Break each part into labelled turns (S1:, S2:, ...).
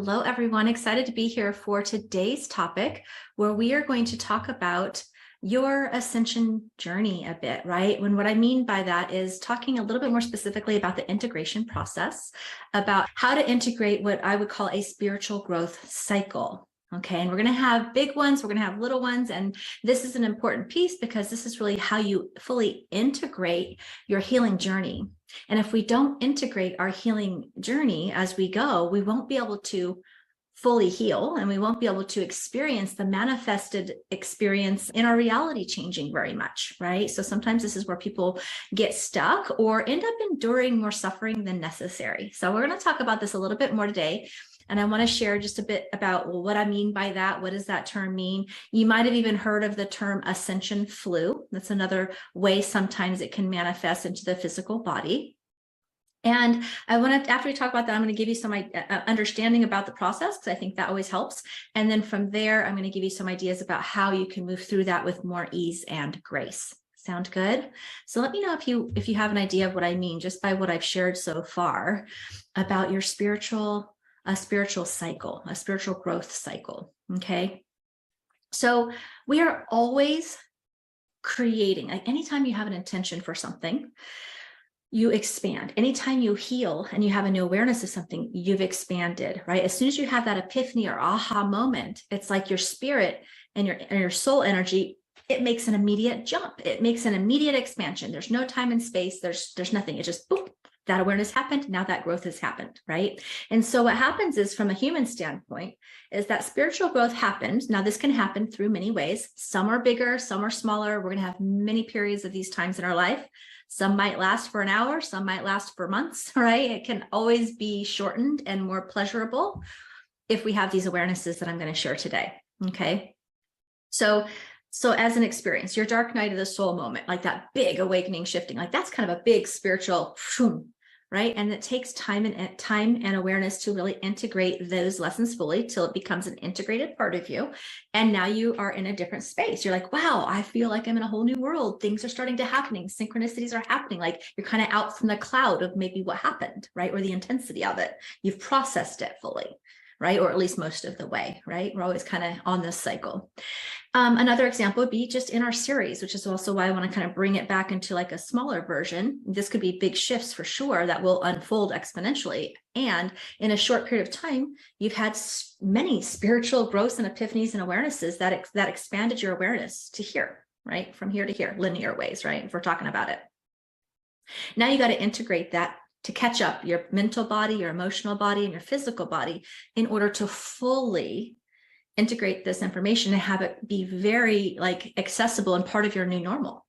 S1: Hello, everyone. Excited to be here for today's topic, where we are going to talk about your ascension journey a bit, right? When what I mean by that is talking a little bit more specifically about the integration process, about how to integrate what I would call a spiritual growth cycle. Okay, and we're going to have big ones, we're going to have little ones, and this is an important piece because this is really how you fully integrate your healing journey. And if we don't integrate our healing journey as we go, we won't be able to fully heal, and we won't be able to experience the manifested experience in our reality changing very much, right? So sometimes this is where people get stuck or end up enduring more suffering than necessary. So we're going to talk about this a little bit more today. And I want to share just a bit about what I mean by that. What does that term mean? You might have even heard of the term ascension flu. That's another way sometimes it can manifest into the physical body. And I want to, after we talk about that, I'm going to give you some understanding about the process, because I think that always helps. And then from there, I'm going to give you some ideas about how you can move through that with more ease and grace. Sound good? So let me know if you have an idea of what I mean just by what I've shared so far about your spiritual cycle, a spiritual growth cycle. Okay. So we are always creating, like anytime you have an intention for something, you expand. Anytime you heal and you have a new awareness of something, you've expanded, right? As soon as you have that epiphany or aha moment, it's like your spirit and your soul energy, it makes an immediate jump. It makes an immediate expansion. There's no time and space. There's nothing. It just boom. That awareness happened. Now that growth has happened, right? And so what happens is, from a human standpoint, is that spiritual growth happens. Now, this can happen through many ways. Some are bigger, some are smaller. We're going to have many periods of these times in our life. Some might last for an hour, some might last for months, right? It can always be shortened and more pleasurable if we have these awarenesses that I'm going to share today, okay? So as an experience, your dark night of the soul moment, like that big awakening shifting, like that's kind of a big spiritual, right? And it takes time and awareness to really integrate those lessons fully till it becomes an integrated part of you. And now you are in a different space. You're like, wow, I feel like I'm in a whole new world. Things are starting to happening. Synchronicities are happening. Like you're kind of out from the cloud of maybe what happened, right? Or the intensity of it. You've processed it fully, right? Or at least most of the way, right? We're always kind of on this cycle. Another example would be just in our series, which is also why I want to kind of bring it back into like a smaller version. This could be big shifts for sure that will unfold exponentially. And in a short period of time, you've had many spiritual growths and epiphanies and awarenesses that expanded your awareness to here, right? From here to here, linear ways, right? If we're talking about it. Now you got to integrate that to catch up your mental body, your emotional body, and your physical body in order to fully integrate this information and have it be very like accessible and part of your new normal.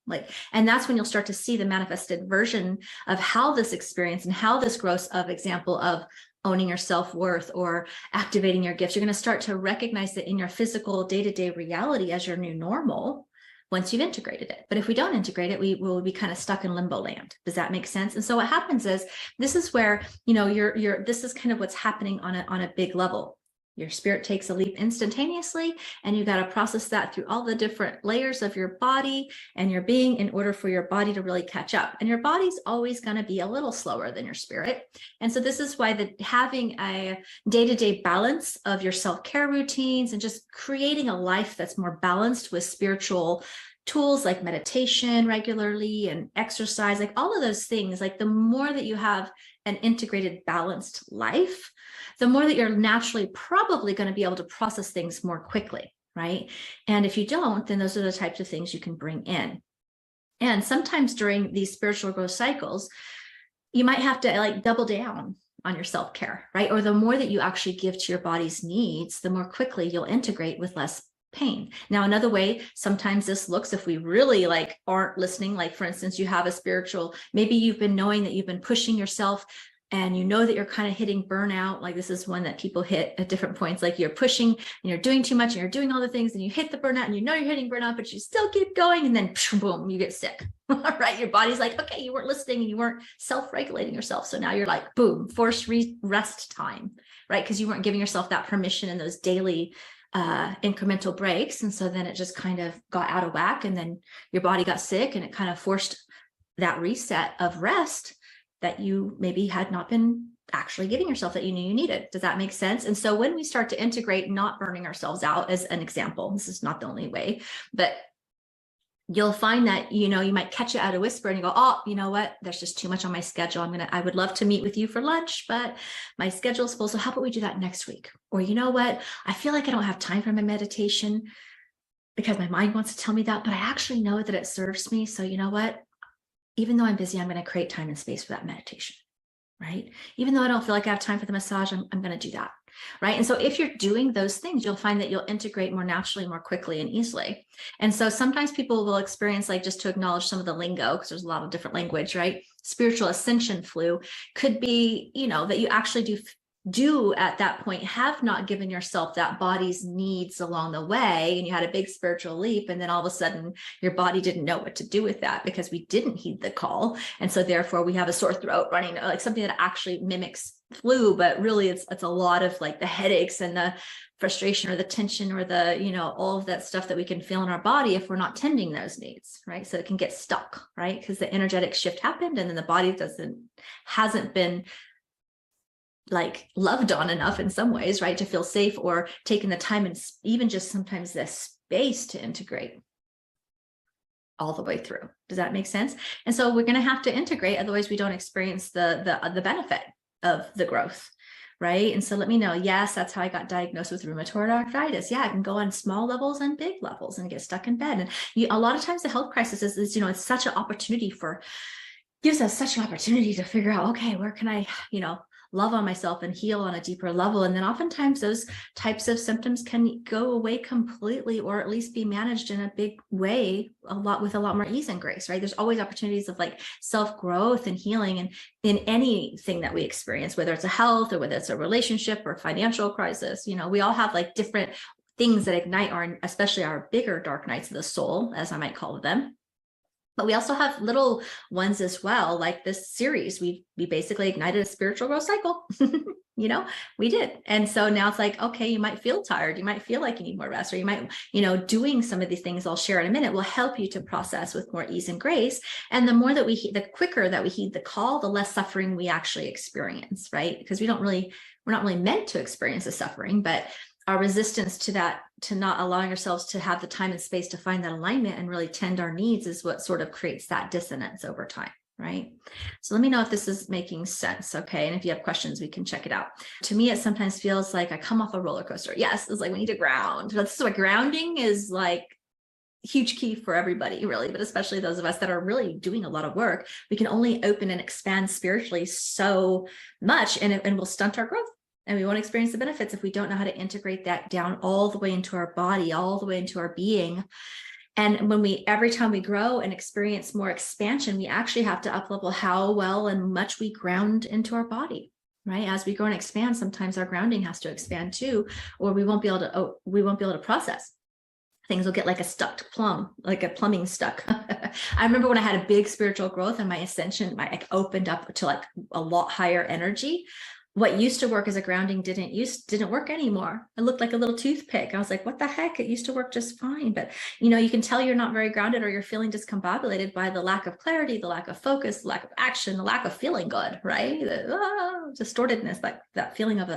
S1: And that's when you'll start to see the manifested version of how this experience and how this grows of example of owning your self-worth or activating your gifts. You're going to start to recognize that in your physical day-to-day reality as your new normal once you've integrated it. But if we don't integrate it, we will be kind of stuck in limbo land. Does that make sense? And so what happens is, this is where, this is kind of what's happening on a big level. Your spirit takes a leap instantaneously, and you got to process that through all the different layers of your body and your being in order for your body to really catch up. And your body's always going to be a little slower than your spirit. And so this is why having a day-to-day balance of your self-care routines and just creating a life that's more balanced with spiritual tools like meditation regularly and exercise, like all of those things, like the more that you have an integrated, balanced life, the more that you're naturally probably going to be able to process things more quickly, right? And if you don't, then those are the types of things you can bring in. And sometimes during these spiritual growth cycles, you might have to like double down on your self-care, right? Or the more that you actually give to your body's needs, the more quickly you'll integrate with less pain. Now, another way sometimes this looks, if we really like aren't listening, like for instance, you have a spiritual, maybe you've been knowing that you've been pushing yourself and you know that you're kind of hitting burnout. Like this is one that people hit at different points. Like you're pushing and you're doing too much and you're doing all the things and you hit the burnout and you know you're hitting burnout, but you still keep going. And then boom, you get sick, right? Your body's like, okay, you weren't listening and you weren't self-regulating yourself. So now you're like, boom, forced rest time, right? Because you weren't giving yourself that permission in those daily incremental breaks. And so then it just kind of got out of whack, and then your body got sick, and it kind of forced that reset of rest that you maybe had not been actually giving yourself that you knew you needed. Does that make sense? And so when we start to integrate, not burning ourselves out as an example, this is not the only way, but you'll find that, you might catch it out a whisper and you go, oh, you know what? There's just too much on my schedule. I would love to meet with you for lunch, but my schedule's full. So how about we do that next week? Or you know what? I feel like I don't have time for my meditation because my mind wants to tell me that, but I actually know that it serves me. So you know what? Even though I'm busy, I'm going to create time and space for that meditation, right? Even though I don't feel like I have time for the massage, I'm going to do that. Right. And so if you're doing those things, you'll find that you'll integrate more naturally, more quickly and easily. And so sometimes people will experience, like, just to acknowledge some of the lingo, because there's a lot of different language, right? Spiritual ascension flu could be, that you actually do at that point have not given yourself that body's needs along the way, and you had a big spiritual leap, and then all of a sudden your body didn't know what to do with that because we didn't heed the call, and so therefore we have a sore throat running, like something that actually mimics flu, but really it's a lot of like the headaches and the frustration or the tension or the all of that stuff that we can feel in our body if we're not tending those needs, right? So it can get stuck, right? Because the energetic shift happened and then the body hasn't been like loved on enough in some ways, right, to feel safe or taking the time and even just sometimes the space to integrate all the way through. Does that make sense? And so we're going to have to integrate, otherwise we don't experience the benefit of the growth, right? And so let me know. Yes, that's how I got diagnosed with rheumatoid arthritis. Yeah, I can go on small levels and big levels and get stuck in bed. And a lot of times the health crisis is it's such an opportunity gives us such an opportunity to figure out, okay, where can I, love on myself and heal on a deeper level. And then oftentimes those types of symptoms can go away completely, or at least be managed in a big way, with a lot more ease and grace, right? There's always opportunities of like self-growth and healing and in anything that we experience, whether it's a health or whether it's a relationship or financial crisis. We all have like different things that ignite especially our bigger dark nights of the soul, as I might call them. But we also have little ones as well, like this series. We basically ignited a spiritual growth cycle. We did. And so now it's like, okay, you might feel tired. You might feel like you need more rest, or you might, doing some of these things I'll share in a minute will help you to process with more ease and grace. And the more that the quicker that we heed the call, the less suffering we actually experience, right? Because we're not really meant to experience the suffering, but our resistance to that, to not allowing ourselves to have the time and space to find that alignment and really tend our needs, is what sort of creates that dissonance over time, right? So let me know if this is making sense, okay? And if you have questions, we can check it out. To me, it sometimes feels like I come off a roller coaster. Yes, it's like we need to ground. That's what grounding is like. Huge key for everybody, really, but especially those of us that are really doing a lot of work. We can only open and expand spiritually so much, and we'll stunt our growth. And we won't experience the benefits if we don't know how to integrate that down all the way into our body, all the way into our being. And every time we grow and experience more expansion, we actually have to uplevel how well and much we ground into our body, right? As we grow and expand, sometimes our grounding has to expand too, or we won't be able to process. Things will get like a stuck plumb, like a plumbing stuck. I remember when I had a big spiritual growth and my ascension, opened up to like a lot higher energy. What used to work as a grounding didn't work anymore. It looked like a little toothpick. I was like, what the heck? It used to work just fine. But, you can tell you're not very grounded, or you're feeling discombobulated by the lack of clarity, the lack of focus, the lack of action, the lack of feeling good, right? Distortedness, like that feeling of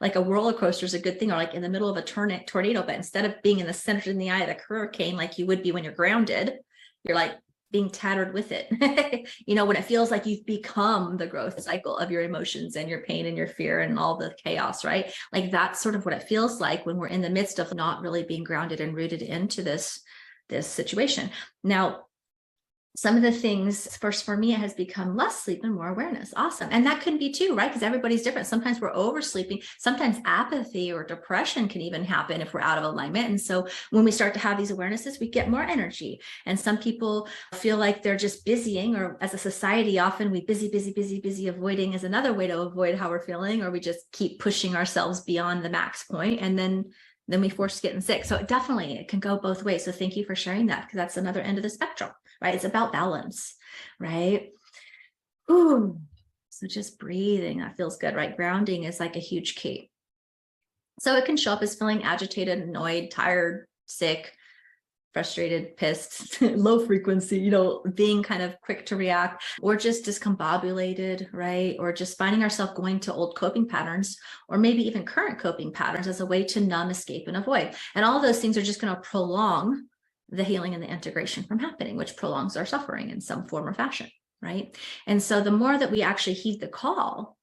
S1: like a roller coaster is a good thing, or like in the middle of a tornado, but instead of being in the center, in the eye of the hurricane, like you would be when you're grounded, you're like being tattered with it. When it feels like you've become the growth cycle of your emotions and your pain and your fear and all the chaos, right? Like that's sort of what it feels like when we're in the midst of not really being grounded and rooted into this situation. Now, some of the things, first for me, it has become less sleep and more awareness. Awesome. And that can be too, right? Because everybody's different. Sometimes we're oversleeping. Sometimes apathy or depression can even happen if we're out of alignment. And so when we start to have these awarenesses, we get more energy. And some people feel like they're just busying, or as a society, often we busy. Avoiding is another way to avoid how we're feeling, or we just keep pushing ourselves beyond the max point, and then we force getting sick. So it can go both ways. So thank you for sharing that, because that's another end of the spectrum, right? It's about balance, right? Ooh, so just breathing, that feels good, right? Grounding is like a huge key. So it can show up as feeling agitated, annoyed, tired, sick, frustrated, pissed, low frequency, being kind of quick to react, or just discombobulated, right? Or just finding ourselves going to old coping patterns, or maybe even current coping patterns as a way to numb, escape, and avoid. And all of those things are just going to prolong the healing and the integration from happening, which prolongs our suffering in some form or fashion, right? And so the more that we actually heed the call,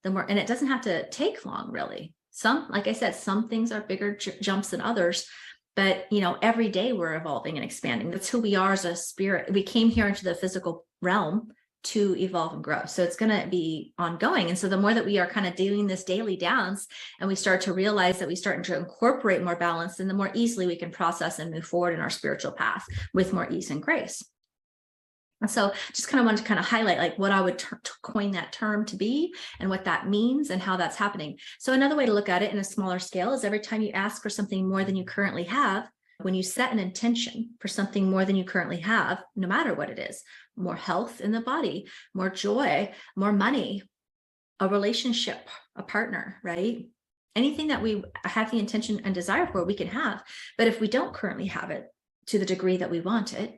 S1: the more, and it doesn't have to take long, really. Like I said, some things are bigger jumps than others, but every day we're evolving and expanding. That's who we are as a spirit. We came here into the physical realm to evolve and grow. So it's going to be ongoing. And so the more that we are kind of doing this daily dance, and we start to realize that we start to incorporate more balance, then the more easily we can process and move forward in our spiritual path with more ease and grace. And so just kind of wanted to kind of highlight like what I would coin that term to be and what that means and how that's happening. So another way to look at it in a smaller scale is every time you ask for something more than you currently have, when you set an intention for something more than you currently have, no matter what it is, more health in the body, more joy, more money, a relationship, a partner, right? Anything that we have the intention and desire for, we can have. But if we don't currently have it to the degree that we want it,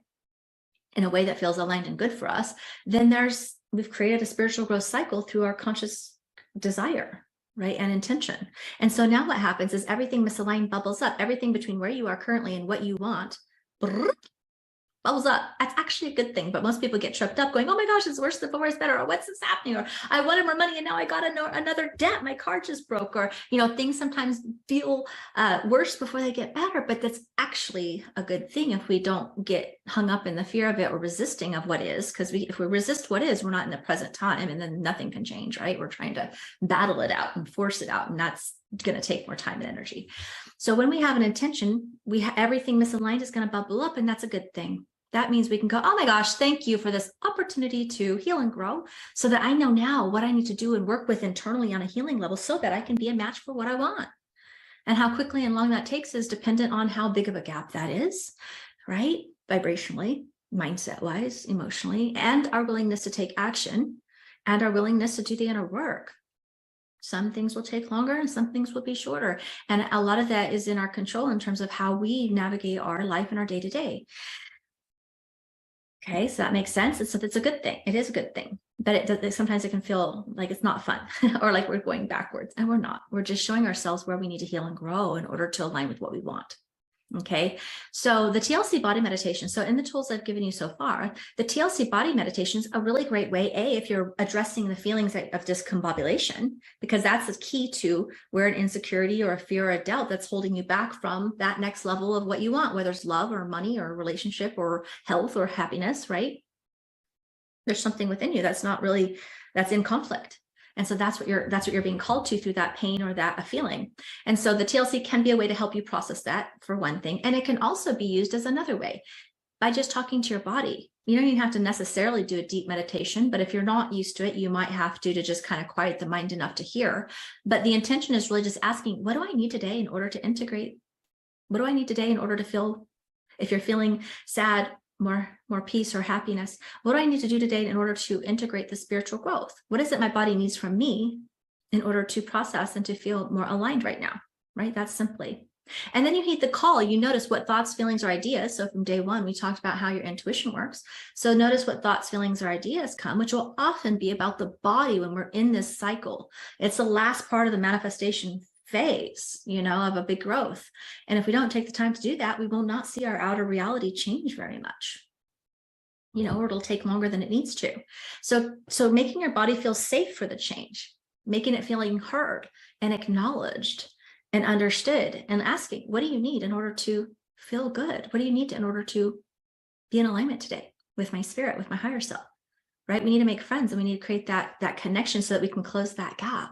S1: in a way that feels aligned and good for us, then we've created a spiritual growth cycle through our conscious desire, right? And intention. And so now what happens is everything misaligned bubbles up. Everything between where you are currently and what you want bubbles up. That's actually a good thing, but most people get tripped up going, oh my gosh, it's worse before it's better, or what's this happening, or I wanted more money and now I got another debt, my car just broke, or things sometimes feel worse before they get better. But that's actually a good thing if we don't get hung up in the fear of it or resisting of what is, because if we resist what is, we're not in the present time, and then nothing can change, right? We're trying to battle it out and force it out, and that's going to take more time and energy. So when we have an intention, everything misaligned is going to bubble up, and that's a good thing. That means we can go, oh my gosh, thank you for this opportunity to heal and grow, so that I know now what I need to do and work with internally on a healing level so that I can be a match for what I want. And how quickly and long that takes is dependent on how big of a gap that is, right? Vibrationally, mindset-wise, emotionally, and our willingness to take action and our willingness to do the inner work. Some things will take longer and some things will be shorter. And a lot of that is in our control in terms of how we navigate our life and our day-to-day. Okay, so that makes sense. So it's a good thing. It is a good thing, but sometimes it can feel like it's not fun or like we're going backwards, and we're not. We're just showing ourselves where we need to heal and grow in order to align with what we want. Okay, so the TLC body meditation. So in the tools I've given you so far, the TLC body meditation is a really great way, if you're addressing the feelings of discombobulation, because that's the key to where an insecurity or a fear or a doubt that's holding you back from that next level of what you want, whether it's love or money or relationship or health or happiness, right? There's something within you that's in conflict. And so that's what you're being called to through that pain or that feeling. And so the TLC can be a way to help you process that, for one thing. And it can also be used as another way by just talking to your body. You don't even have to necessarily do a deep meditation, but if you're not used to it, you might have to just kind of quiet the mind enough to hear. But the intention is really just asking, what do I need today in order to integrate? What do I need today in order to feel, if you're feeling sad, more peace or happiness, what do I need to do today in order to integrate the spiritual growth? What is it my body needs from me in order to process and to feel more aligned right now, right? That's simply. And then you heed the call. You notice what thoughts, feelings, or ideas. So from day one, we talked about how your intuition works. So notice what thoughts, feelings, or ideas come, which will often be about the body when we're in this cycle. It's the last part of the manifestation phase, of a big growth. And if we don't take the time to do that, we will not see our outer reality change very much. Or it'll take longer than it needs to. So making your body feel safe for the change, making it feeling heard and acknowledged and understood, and asking, what do you need in order to feel good? What do you need in order to be in alignment today with my spirit, with my higher self, right? We need to make friends, and we need to create that connection so that we can close that gap.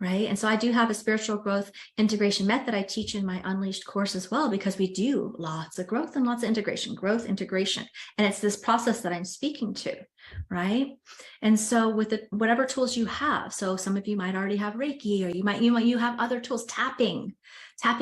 S1: Right. And so I do have a spiritual growth integration method I teach in my Unleashed course as well, because we do lots of growth and lots of integration. And it's this process that I'm speaking to. right? And so with whatever tools you have, so some of you might already have Reiki, or you have other tools. Tapping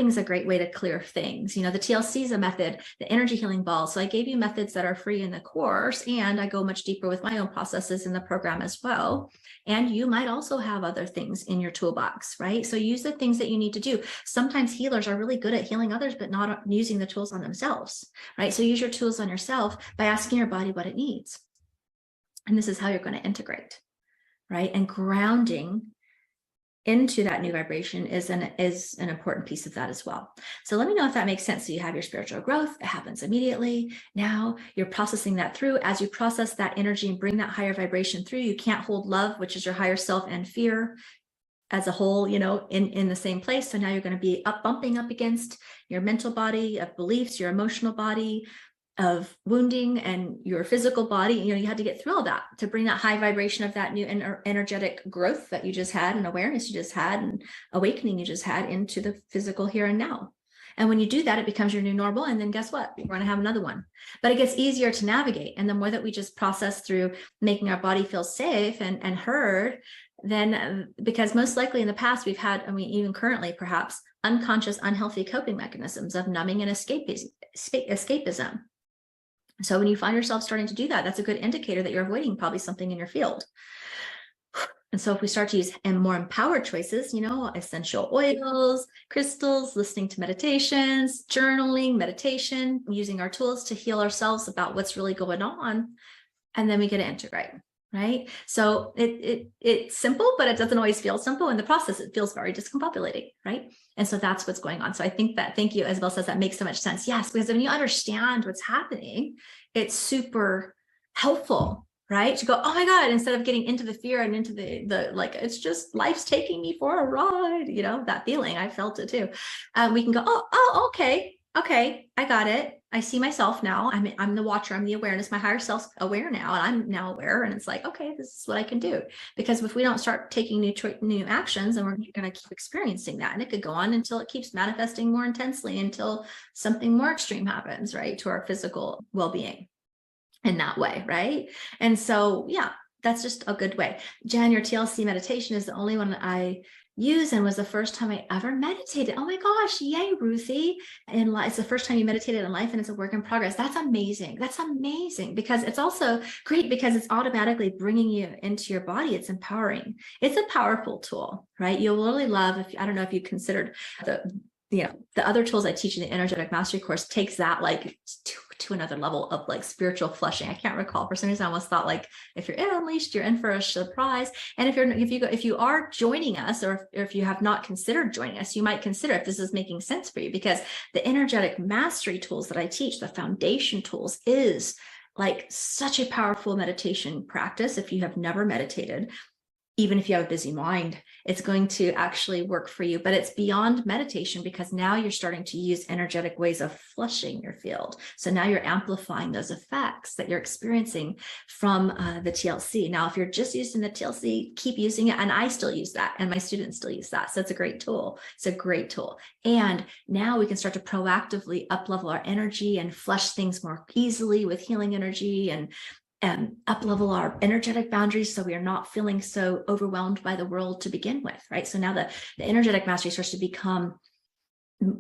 S1: is a great way to clear things. The TLC is a method, the energy healing ball. So I gave you methods that are free in the course, and I go much deeper with my own processes in the program as well. And you might also have other things in your toolbox, right? So use the things that you need to do. Sometimes healers are really good at healing others, but not using the tools on themselves, right? So use your tools on yourself by asking your body what it needs. And this is how you're going to integrate, right? And grounding into that new vibration is an important piece of that as well. So let me know if that makes sense. So you have your spiritual growth, it happens immediately. Now you're processing that through. As you process that energy and bring that higher vibration through, you can't hold love, which is your higher self, and fear as a whole, in the same place. So now you're going to be bumping up against your mental body of beliefs, your emotional body of wounding, and your physical body. You had to get through all that to bring that high vibration of that new energetic growth that you just had, and awareness you just had, and awakening you just had, into the physical here and now. And when you do that, it becomes your new normal. And then guess what? We're going to have another one. But it gets easier to navigate. And the more that we just process through making our body feel safe and heard, then because most likely in the past we've had, even currently perhaps, unconscious, unhealthy coping mechanisms of numbing and escapism. So when you find yourself starting to do that, that's a good indicator that you're avoiding probably something in your field. And so if we start to use more empowered choices, essential oils, crystals, listening to meditations, journaling, meditation, using our tools to heal ourselves about what's really going on, and then we get to integrate, right? So it's simple, but it doesn't always feel simple. In the process, it feels very discombobulating, right? And so that's what's going on. So I think that, thank you, Isabel says, that makes so much sense. Yes, because when you understand what's happening, it's super helpful, right? To go, oh my God, instead of getting into the fear and into the like, it's just life's taking me for a ride, that feeling. I felt it too. We can go, oh, okay, I got it. I see myself now. I'm the watcher. I'm the awareness. My higher self's aware now, and I'm now aware. And it's like, okay, this is what I can do. Because if we don't start taking new actions, then we're going to keep experiencing that, and it could go on until it keeps manifesting more intensely, until something more extreme happens, right, to our physical well-being in that way, right? And so, yeah, that's just a good way. Jen, your TLC meditation is the only one I use, and was the first time I ever meditated. Oh my gosh, yay, Ruthie. And it's the first time you meditated in life, and it's a work in progress. That's amazing. That's amazing, because it's also great because it's automatically bringing you into your body. It's empowering. It's a powerful tool, right? You'll really love, I don't know if you considered the other tools I teach in the Energetic Mastery course takes that like to another level of like spiritual flushing. I can't recall. For some reason, I almost thought like, if you're in Unleashed, you're in for a surprise. And if you are joining us, or if you have not considered joining us, you might consider if this is making sense for you, because the Energetic Mastery tools that I teach, the foundation tools, is like such a powerful meditation practice. If you have never meditated, even if you have a busy mind, it's going to actually work for you. But it's beyond meditation, because now you're starting to use energetic ways of flushing your field. So now you're amplifying those effects that you're experiencing from the TLC. Now, if you're just using the TLC, keep using it. And I still use that, and my students still use that. So it's a great tool. It's a great tool. And now we can start to proactively up-level our energy and flush things more easily with healing energy, and up-level our energetic boundaries, so we are not feeling so overwhelmed by the world to begin with, right? So now the energetic mastery starts to become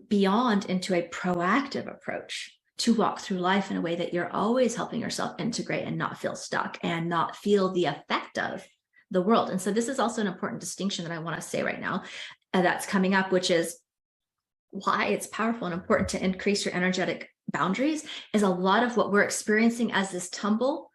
S1: beyond into a proactive approach to walk through life in a way that you're always helping yourself integrate and not feel stuck and not feel the effect of the world. And so this is also an important distinction that I want to say right now that's coming up, which is why it's powerful and important to increase your energetic boundaries. Is a lot of what we're experiencing as this tumble,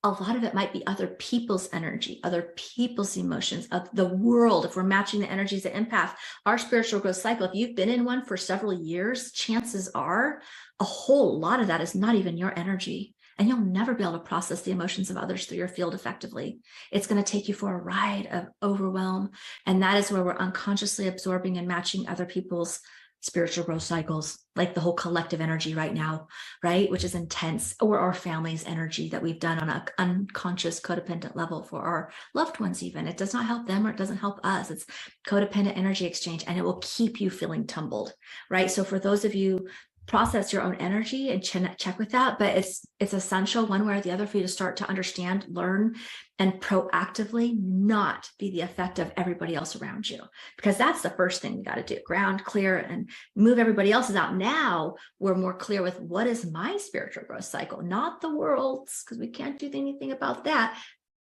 S1: a lot of it might be other people's energy, other people's emotions, of the world. If we're matching the energies at empath, our spiritual growth cycle, if you've been in one for several years, chances are a whole lot of that is not even your energy. And you'll never be able to process the emotions of others through your field effectively. It's going to take you for a ride of overwhelm. And that is where we're unconsciously absorbing and matching other people's spiritual growth cycles, like the whole collective energy right now, right? Which is intense, or our family's energy that we've done on an unconscious codependent level for our loved ones even. It does not help them, or it doesn't help us. It's codependent energy exchange, and it will keep you feeling tumbled, right? So for those of you process your own energy and check with that, but it's essential one way or the other for you to start to understand, learn, and proactively not be the effect of everybody else around you, because that's the first thing we got to do: ground, clear, and move everybody else's out. Now we're more clear with what is my spiritual growth cycle, not the world's, because we can't do anything about that.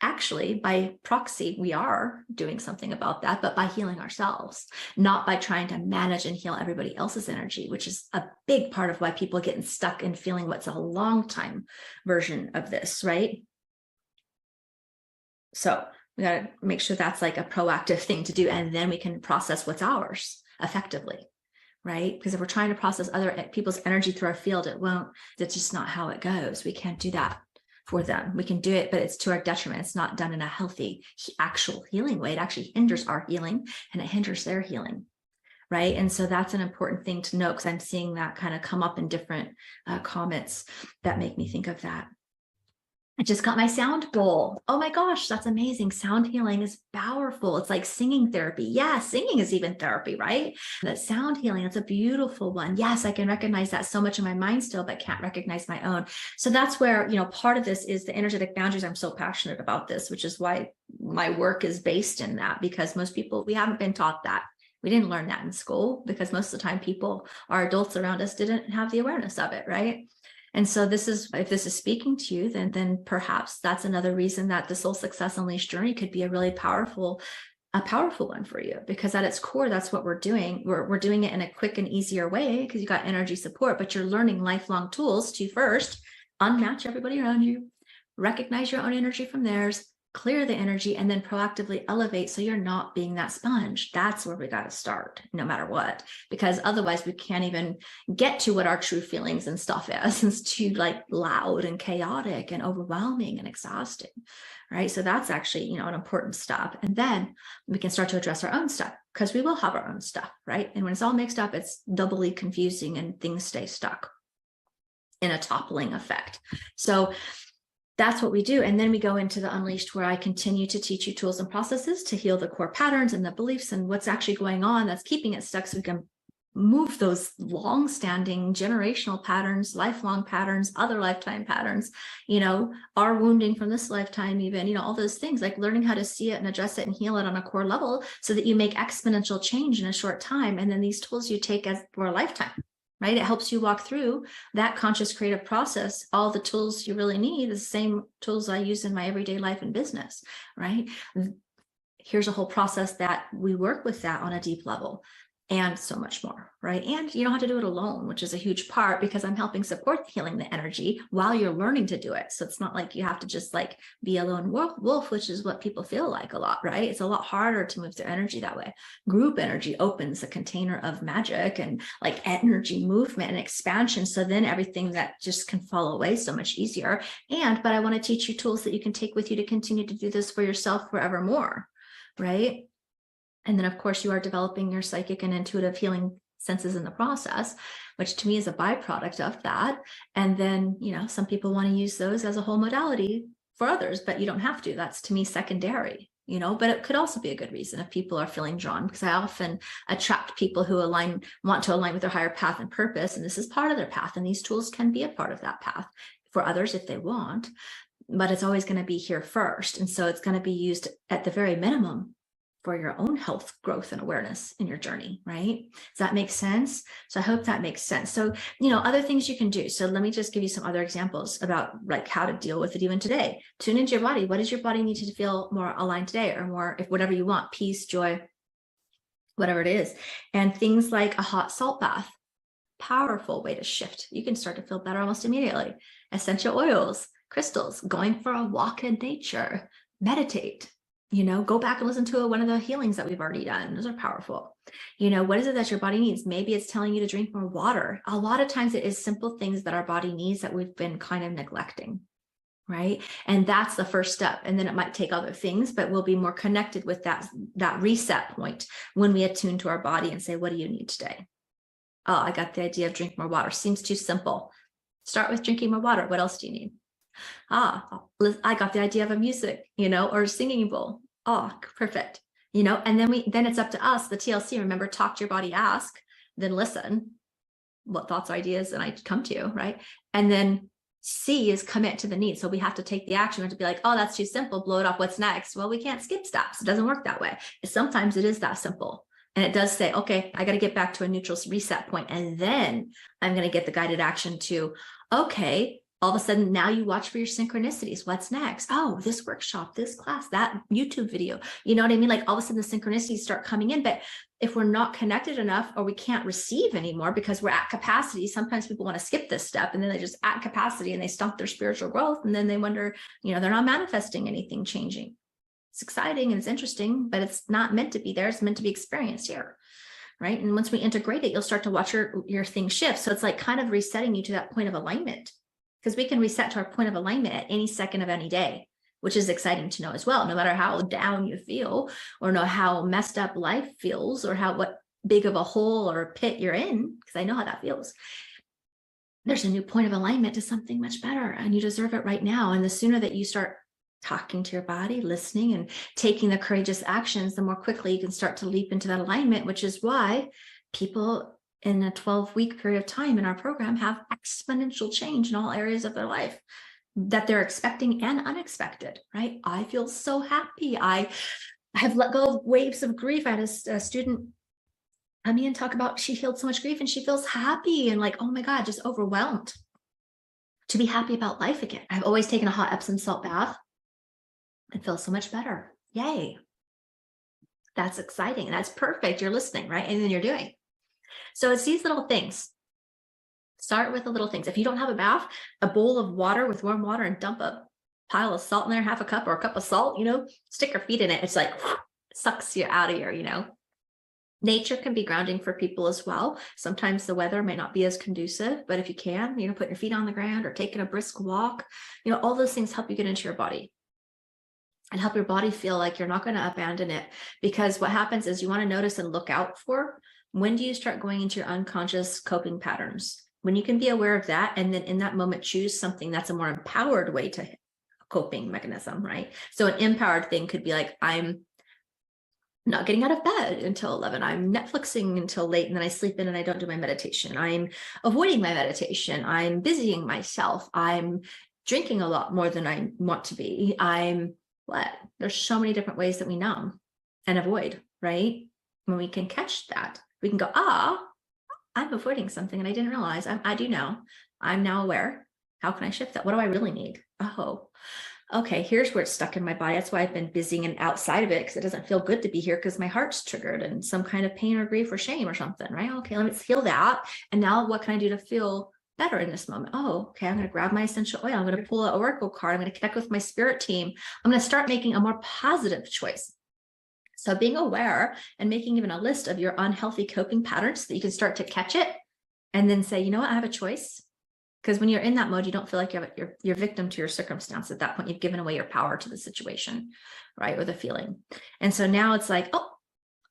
S1: Actually, by proxy, we are doing something about that, but by healing ourselves, not by trying to manage and heal everybody else's energy, which is a big part of why people are getting stuck in feeling what's a long time version of this, right? So we got to make sure that's like a proactive thing to do, and then we can process what's ours effectively, right? Because if we're trying to process other people's energy through our field, it won't. That's just not how it goes. We can't do that for them. We can do it, but it's to our detriment. It's not done in a healthy, actual healing way. It actually hinders our healing and it hinders their healing, right? And so that's an important thing to know, because I'm seeing that kind of come up in different comments that make me think of that. I just got my sound bowl. Oh my gosh, that's amazing. Sound healing is powerful. It's like singing therapy. Yeah, singing is even therapy, right? That sound healing, that's a beautiful one. Yes, I can recognize that so much in my mind still, but can't recognize my own. So that's where, part of this is the energetic boundaries. I'm so passionate about this, which is why my work is based in that, because most people, we haven't been taught that. We didn't learn that in school, because most of the time people, our adults around us, didn't have the awareness of it, right? And so this is, if this is speaking to you, then perhaps that's another reason that the Soul Success Unleashed journey could be a really powerful one for you, because at its core, that's what we're doing. We're doing it in a quick and easier way, because you got energy support, but you're learning lifelong tools to first unmatch everybody around you, recognize your own energy from theirs, clear the energy, and then proactively elevate, so you're not being that sponge. That's where we got to start, no matter what, because otherwise we can't even get to what our true feelings and stuff is. It's too like loud and chaotic and overwhelming and exhausting, right? So that's actually, an important step. And then we can start to address our own stuff, because we will have our own stuff, right? And when it's all mixed up, it's doubly confusing and things stay stuck in a toppling effect. So that's what we do. And then we go into the Unleashed, where I continue to teach you tools and processes to heal the core patterns and the beliefs and what's actually going on that's keeping it stuck, so we can move those long-standing generational patterns, lifelong patterns, other lifetime patterns, our wounding from this lifetime, even, all those things, like learning how to see it and address it and heal it on a core level, so that you make exponential change in a short time. And then these tools you take as for a lifetime. Right? It helps you walk through that conscious creative process. All the tools you really need is the same tools I use in my everyday life and business, right? Here's a whole process that we work with that on a deep level, and so much more, right? And you don't have to do it alone, which is a huge part, because I'm helping support healing the energy while you're learning to do it. So it's not like you have to just like be a lone wolf, which is what people feel like a lot, right? It's a lot harder to move their energy that way. Group energy opens a container of magic and like energy movement and expansion. So then everything that just can fall away so much easier. But I want to teach you tools that you can take with you to continue to do this for yourself forevermore, right? And then, of course, you are developing your psychic and intuitive healing senses in the process, which to me is a byproduct of that. And then, some people want to use those as a whole modality for others, but you don't have to. That's, to me, secondary, but it could also be a good reason if people are feeling drawn, because I often attract people who want to align with their higher path and purpose. And this is part of their path. And these tools can be a part of that path for others if they want, but it's always going to be here first. And so it's going to be used at the very minimum for your own health, growth, and awareness in your journey, right? Does that make sense? So I hope that makes sense. So, other things you can do. So let me just give you some other examples about like how to deal with it even today. Tune into your body. What does your body need to feel more aligned today, or more, if whatever you want, peace, joy, whatever it is. And things like a hot salt bath, powerful way to shift. You can start to feel better almost immediately. Essential oils, crystals, going for a walk in nature, meditate. Go back and listen to one of the healings that we've already done. Those are powerful. What is it that your body needs? Maybe it's telling you to drink more water. A lot of times it is simple things that our body needs that we've been kind of neglecting, right? And that's the first step. And then it might take other things, but we'll be more connected with that reset point when we attune to our body and say, what do you need today? Oh, I got the idea of drink more water. Seems too simple. Start with drinking more water. What else do you need? I got the idea of a music, or a singing bowl. Oh, perfect. And then it's up to us, the TLC, remember, talk to your body, ask, then listen. what thoughts, ideas, and I come to you, right? And then C is commit to the need. So we have to take the action. We have to be like, oh, that's too simple. Blow it up. What's next? Well, we can't skip steps. It doesn't work that way. Sometimes it is that simple. And it does say, okay, I got to get back to a neutral reset point. And then I'm going to get the guided action to, okay, all of a sudden now you watch for your synchronicities. What's next? Oh, this workshop, this class, that YouTube video. You know what I mean? Like all of a sudden the synchronicities start coming in. But if we're not connected enough or we can't receive anymore because we're at capacity, sometimes people want to skip this step and then they just at capacity and they stump their spiritual growth. And then they wonder, they're not manifesting anything changing. It's exciting and it's interesting, but it's not meant to be there. It's meant to be experienced here. Right. And once we integrate it, you'll start to watch your thing shift. So it's like kind of resetting you to that point of alignment, because we can reset to our point of alignment at any second of any day, which is exciting to know as well. No matter how down you feel or know how messed up life feels or what big of a hole or a pit you're in, because I know how that feels. There's a new point of alignment to something much better and you deserve it right now. And the sooner that you start talking to your body, listening and taking the courageous actions, the more quickly you can start to leap into that alignment, which is why people in a 12-week period of time in our program have exponential change in all areas of their life that they're expecting and unexpected, right? I feel so happy. I have let go of waves of grief. I had a student come in and talk about she healed so much grief and she feels happy and like, oh my God, just overwhelmed to be happy about life again. I've always taken a hot Epsom salt bath and feel so much better. Yay. That's exciting. That's perfect. You're listening, right? And then you're doing. So it's these little things. Start with the little things. If you don't have a bath, a bowl of water with warm water and dump a pile of salt in there, half a cup or a cup of salt, stick your feet in it. It's like sucks you out of here, Nature can be grounding for people as well. Sometimes the weather may not be as conducive, but if you can, put your feet on the ground or taking a brisk walk, all those things help you get into your body and help your body feel like you're not going to abandon it. Because what happens is you want to notice and look out for, when do you start going into your unconscious coping patterns? When you can be aware of that, and then in that moment, choose something that's a more empowered way to coping mechanism, right? So an empowered thing could be like, I'm not getting out of bed until 11. I'm Netflixing until late and then I sleep in and I don't do my meditation. I'm avoiding my meditation. I'm busying myself. I'm drinking a lot more than I want to be. There's so many different ways that we numb and avoid, right? When we can catch that, we can go, I'm avoiding something and I didn't realize. I do know. I'm now aware. How can I shift that? What do I really need? Oh, okay, here's where it's stuck in my body. That's why I've been busying and outside of it, because it doesn't feel good to be here because my heart's triggered and some kind of pain or grief or shame or something, right? Okay, let's heal that. And now what can I do to feel better in this moment? Oh, okay, I'm going to grab my essential oil. I'm going to pull an oracle card. I'm going to connect with my spirit team. I'm going to start making a more positive choice. So being aware and making even a list of your unhealthy coping patterns so that you can start to catch it and then say, you know what, I have a choice. Because when you're in that mode, you don't feel like you're victim to your circumstance. At that point, you've given away your power to the situation, right? Or the feeling. And so now it's like, oh,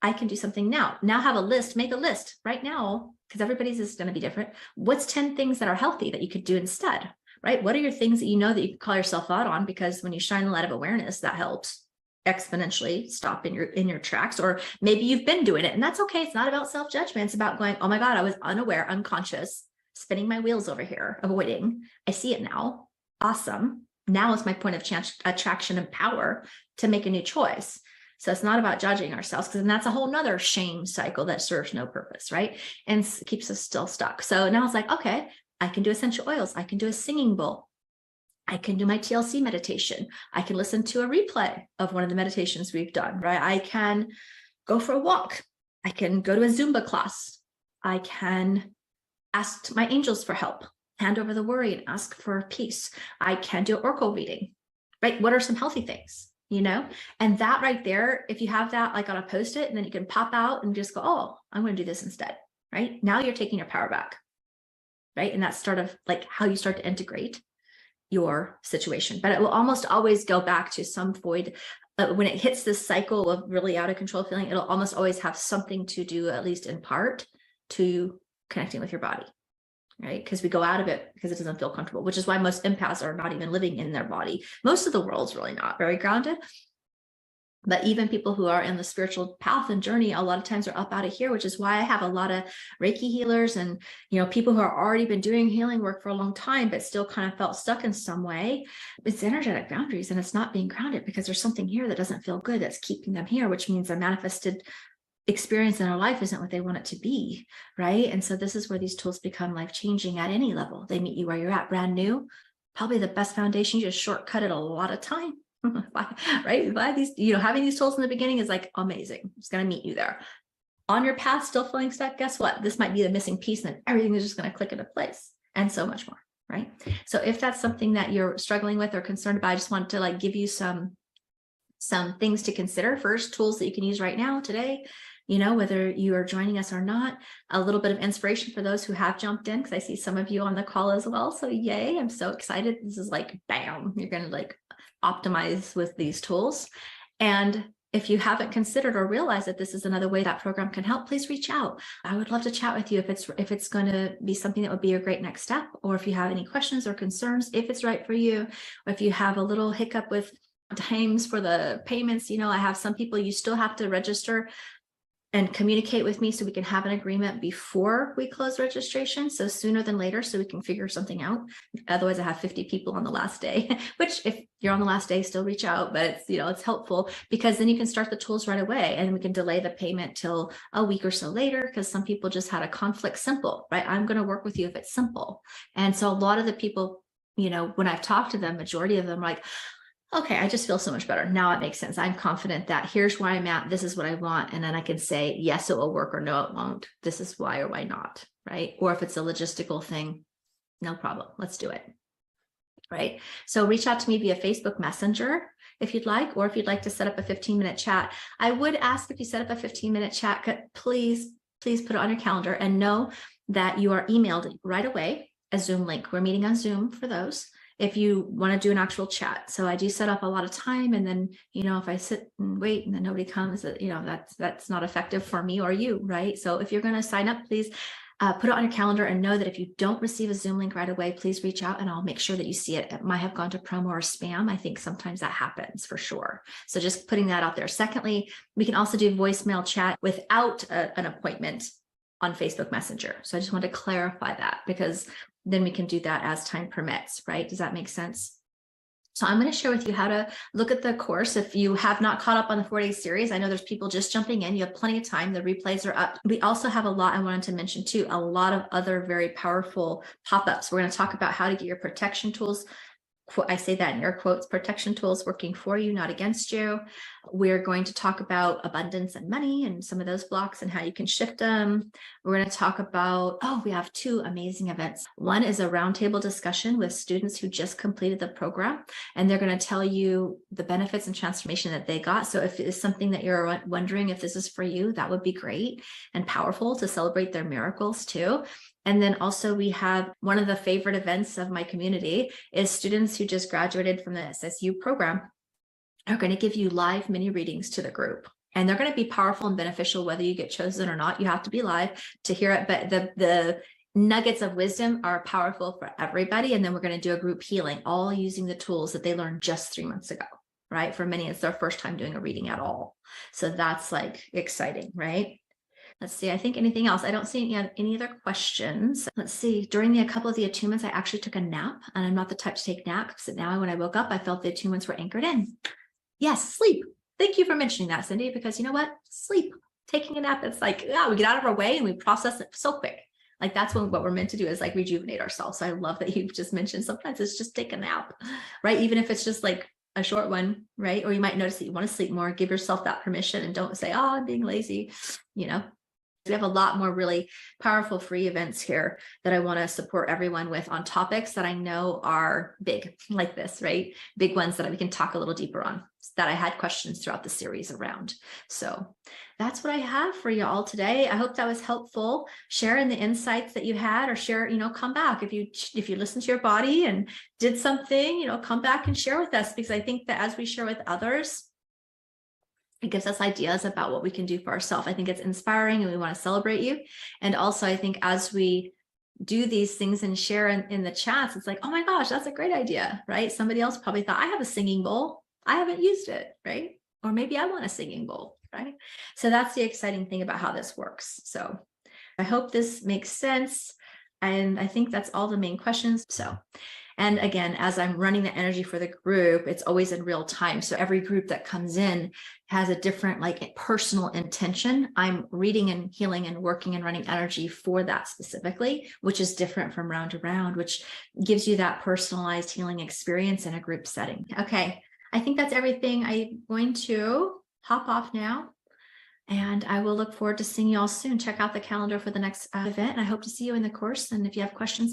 S1: I can do something now. Now have a list, make a list right now, because everybody's is going to be different. What's 10 things that are healthy that you could do instead, right? What are your things that you know that you can call yourself out on? Because when you shine the light of awareness, that helps exponentially stop in your tracks. Or maybe you've been doing it and that's okay. It's not about self-judgment. It's about going, oh my God, I was unaware, unconscious, spinning my wheels over here, avoiding. I see it now. Awesome. Now is my point of attraction and power to make a new choice. So it's not about judging ourselves, because then that's a whole nother shame cycle that serves no purpose, right? And keeps us still stuck. So now it's like, okay, I can do essential oils. I can do a singing bowl. I can do my TLC meditation. I can listen to a replay of one of the meditations we've done, right? I can go for a walk. I can go to a Zumba class. I can ask my angels for help, hand over the worry and ask for peace. I can do an oracle reading, right? What are some healthy things, And that right there, if you have that like on a Post-it, and then you can pop out and just go, oh, I'm going to do this instead, right? Now you're taking your power back, right? And that's sort of like how you start to integrate your situation. But it will almost always go back to some void. When it hits this cycle of really out of control feeling, it'll almost always have something to do, at least in part, to connecting with your body, right? Because we go out of it because it doesn't feel comfortable, which is why most empaths are not even living in their body. Most of the world's really not very grounded. But even people who are in the spiritual path and journey, a lot of times are up out of here, which is why I have a lot of Reiki healers and, people who are already been doing healing work for a long time, but still kind of felt stuck in some way. It's energetic boundaries and it's not being grounded because there's something here that doesn't feel good that's keeping them here, which means their manifested experience in our life isn't what they want it to be, right? And so this is where these tools become life-changing at any level. They meet you where you're at, brand new, probably the best foundation. You just shortcut it a lot of time. Right? By these, having these tools in the beginning is like amazing. It's going to meet you there. On your path, still feeling stuck, guess what? This might be the missing piece, and then everything is just going to click into place, and so much more, right? So if that's something that you're struggling with or concerned about, I just want to give you some things to consider. First, tools that you can use right now, today, whether you are joining us or not. A little bit of inspiration for those who have jumped in, because I see some of you on the call as well. So yay, I'm so excited. This is like, bam, you're going to optimize with these tools. And if you haven't considered or realized that this is another way that program can help, please reach out. I would love to chat with you if it's going to be something that would be a great next step, or if you have any questions or concerns, if it's right for you, or if you have a little hiccup with times for the payments. I have some people, you still have to register and communicate with me so we can have an agreement before we close registration. So sooner than later, so we can figure something out. Otherwise I have 50 people on the last day, which if you're on the last day, still reach out, but it's, it's helpful because then you can start the tools right away and we can delay the payment till a week or so later, because some people just had a conflict. Simple, right? I'm going to work with you if it's simple. And so a lot of the people, when I've talked to them, majority of them are like, okay, I just feel so much better. Now it makes sense. I'm confident that here's where I'm at. This is what I want. And then I can say, yes, it will work, or no, it won't. This is why or why not, right? Or if it's a logistical thing, no problem. Let's do it, right? So reach out to me via Facebook Messenger if you'd like, or if you'd like to set up a 15-minute chat. I would ask, if you set up a 15-minute chat, please put it on your calendar and know that you are emailed right away a Zoom link. We're meeting on Zoom for those, if you want to do an actual chat. So I do set up a lot of time, and then, if I sit and wait and then nobody comes, that's not effective for me or you, right? So if you're going to sign up, please put it on your calendar, and know that if you don't receive a Zoom link right away, please reach out and I'll make sure that you see it. It might have gone to promo or spam. I think sometimes that happens for sure. So just putting that out there. Secondly, we can also do voicemail chat without an appointment on Facebook Messenger. So I just want to clarify that, because then we can do that as time permits, right? Does that make sense? So I'm going to share with you how to look at the course. If you have not caught up on the 4-day series, I know there's people just jumping in. You have plenty of time. The replays are up. We also have a lot, I wanted to mention too, a lot of other very powerful pop-ups. We're going to talk about how to get your protection tools. I say that in air quotes, protection tools working for you, not against you. We're going to talk about abundance and money and some of those blocks and how you can shift them. We're going to talk about, we have 2 amazing events. One is a roundtable discussion with students who just completed the program, and they're going to tell you the benefits and transformation that they got. So if it's something that you're wondering if this is for you, that would be great and powerful to celebrate their miracles too. And then also we have one of the favorite events of my community is students who just graduated from the SSU program are going to give you live mini readings to the group. And they're going to be powerful and beneficial whether you get chosen or not. You have to be live to hear it, but the nuggets of wisdom are powerful for everybody. And then we're going to do a group healing, all using the tools that they learned just 3 months ago, right? For many, it's their first time doing a reading at all. So that's exciting, right? Let's see, I think anything else? I don't see any other questions. Let's see, during a couple of the attunements, I actually took a nap, and I'm not the type to take naps. And now when I woke up, I felt the attunements were anchored in. Yes, sleep. Thank you for mentioning that, Cindy, because you know what? Sleep, taking a nap, it's we get out of our way and we process it so quick. That's what we're meant to do is rejuvenate ourselves. So I love that you just mentioned sometimes it's just take a nap, right? Even if it's just a short one, right? Or you might notice that you want to sleep more, give yourself that permission and don't say, I'm being lazy, We have a lot more really powerful free events here that I want to support everyone with on topics that I know are big like this, right? Big ones that we can talk a little deeper on, that I had questions throughout the series around. So that's what I have for you all today. I hope that was helpful. Share in the insights that you had, or share, come back. If you listen to your body and did something, come back and share with us, because I think that as we share with others, it gives us ideas about what we can do for ourselves. I think it's inspiring and we want to celebrate you. And also I think as we do these things and share in the chats, it's oh my gosh, that's a great idea, right? Somebody else probably thought, I have a singing bowl. I haven't used it, right? or maybe I want a singing bowl, right? So that's the exciting thing about how this works. So I hope this makes sense. And I think that's all the main questions. So, and again, as I'm running the energy for the group, it's always in real time. So every group that comes in has a different like personal intention. I'm reading and healing and working and running energy for that specifically, which is different from round to round, which gives you that personalized healing experience in a group setting. Okay, I think that's everything. I'm going to hop off now. And I will look forward to seeing you all soon. Check out the calendar for the next event. And I hope to see you in the course. And if you have questions,